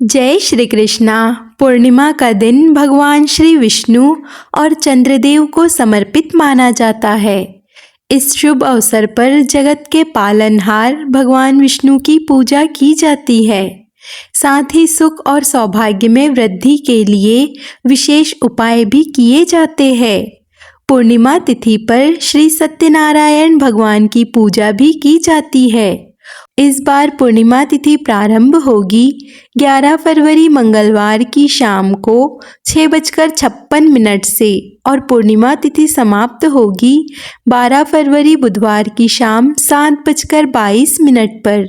जय श्री कृष्णा। पूर्णिमा का दिन भगवान श्री विष्णु और चंद्रदेव को समर्पित माना जाता है। इस शुभ अवसर पर जगत के पालनहार भगवान विष्णु की पूजा की जाती है। साथ ही सुख और सौभाग्य में वृद्धि के लिए विशेष उपाय भी किए जाते हैं। पूर्णिमा तिथि पर श्री सत्यनारायण भगवान की पूजा भी की जाती है। इस बार पूर्णिमा तिथि प्रारंभ होगी 11 फरवरी मंगलवार की शाम को 6:56 से और पूर्णिमा तिथि समाप्त होगी 12 फरवरी बुधवार की शाम 7:22 पर।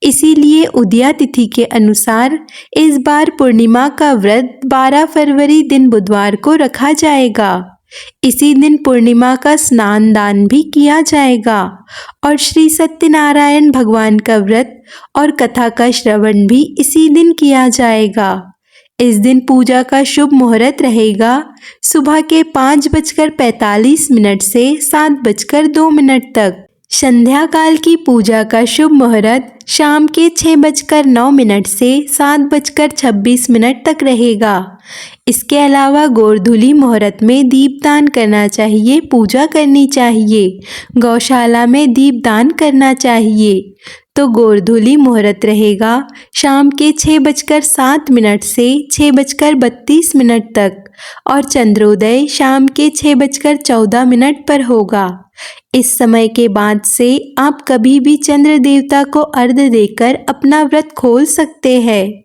इसीलिए उदया तिथि के अनुसार इस बार पूर्णिमा का व्रत 12 फरवरी दिन बुधवार को रखा जाएगा। इसी दिन पूर्णिमा का स्नान दान भी किया जाएगा और श्री सत्यनारायण भगवान का व्रत और कथा का श्रवण भी इसी दिन किया जाएगा। इस दिन पूजा का शुभ मुहूर्त रहेगा सुबह के 5:45 से 7:02 तक। संध्या काल की पूजा का शुभ मुहूर्त शाम के 6:09 से 7:26 तक रहेगा। इसके अलावा गोधूली मुहूर्त में दीपदान करना चाहिए, पूजा करनी चाहिए, गौशाला में दीपदान करना चाहिए। तो गोधूली मुहूर्त रहेगा शाम के 6:07 से 6:32 तक और चंद्रोदय शाम के 6:14 पर होगा। इस समय के बाद से आप कभी भी चंद्र देवता को अर्घ्य देकर अपना व्रत खोल सकते हैं।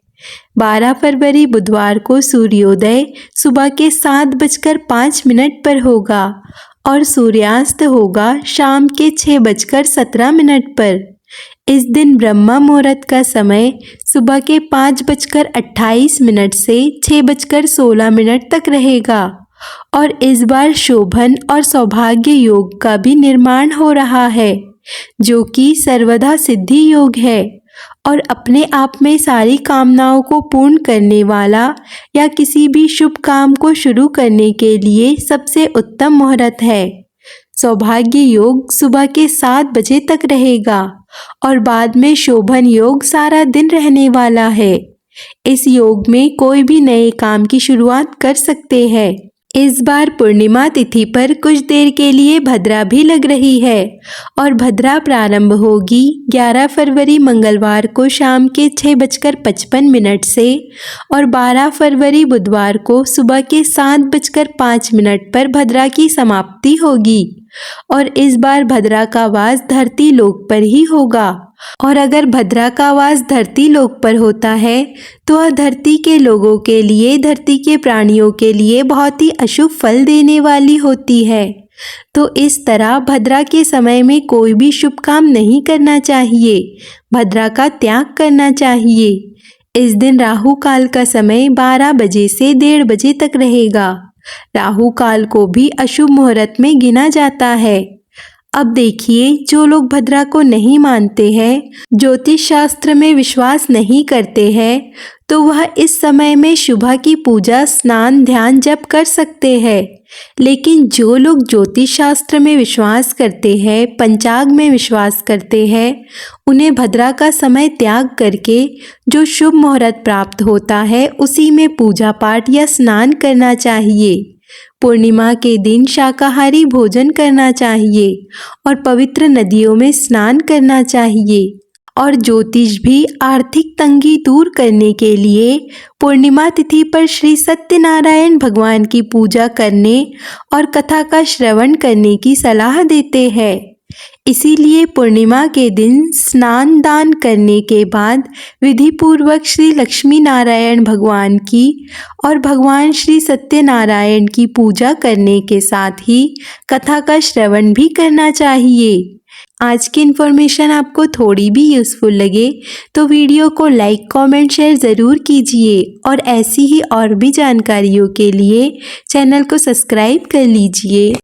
12 फरवरी बुधवार को सूर्योदय सुबह के 7:05 पर होगा और सूर्यास्त होगा शाम के 6:17 पर। इस दिन ब्रह्म मुहूर्त का समय सुबह के 5:28 से 6:16 तक रहेगा और इस बार शोभन और सौभाग्य योग का भी निर्माण हो रहा है, जो कि सर्वदा सिद्धि योग है और अपने आप में सारी कामनाओं को पूर्ण करने वाला या किसी भी शुभ काम को शुरू करने के लिए सबसे उत्तम मुहूर्त है। सौभाग्य योग सुबह के 7 बजे तक रहेगा और बाद में शोभन योग सारा दिन रहने वाला है। इस योग में कोई भी नए काम की शुरुआत कर सकते हैं। इस बार पूर्णिमा तिथि पर कुछ देर के लिए भद्रा भी लग रही है और भद्रा प्रारंभ होगी 11 फरवरी मंगलवार को शाम के 6:55 से और 12 फरवरी बुधवार को सुबह के 7:05 पर भद्रा की समाप्ति होगी और इस बार भद्रा का वास धरती लोक पर ही होगा। और अगर भद्रा का वास धरती लोक पर होता है तो वह धरती के लोगों के लिए, धरती के प्राणियों के लिए बहुत ही अशुभ फल देने वाली होती है। तो इस तरह भद्रा के समय में कोई भी शुभ काम नहीं करना चाहिए, भद्रा का त्याग करना चाहिए। इस दिन राहु काल का समय 12 बजे से 1:30 बजे तक रहेगा। राहु काल को भी अशुभ मुहूर्त में गिना जाता है। अब देखिए, जो लोग भद्रा को नहीं मानते हैं, ज्योतिष शास्त्र में विश्वास नहीं करते हैं, तो वह इस समय में शुभ की पूजा, स्नान, ध्यान, जप कर सकते हैं। लेकिन जो लोग ज्योतिष शास्त्र में विश्वास करते हैं, पंचांग में विश्वास करते हैं, उन्हें भद्रा का समय त्याग करके जो शुभ मुहूर्त प्राप्त होता है उसी में पूजा पाठ या स्नान करना चाहिए। पूर्णिमा के दिन शाकाहारी भोजन करना चाहिए और पवित्र नदियों में स्नान करना चाहिए। और ज्योतिष भी आर्थिक तंगी दूर करने के लिए पूर्णिमा तिथि पर श्री सत्यनारायण भगवान की पूजा करने और कथा का श्रवण करने की सलाह देते हैं। इसीलिए पूर्णिमा के दिन स्नान दान करने के बाद विधि पूर्वक श्री लक्ष्मी नारायण भगवान की और भगवान श्री सत्यनारायण की पूजा करने के साथ ही कथा का श्रवण भी करना चाहिए। आज की इन्फॉर्मेशन आपको थोड़ी भी यूज़फुल लगे तो वीडियो को लाइक, कमेंट, शेयर ज़रूर कीजिए और ऐसी ही और भी जानकारियों के लिए चैनल को सब्सक्राइब कर लीजिए।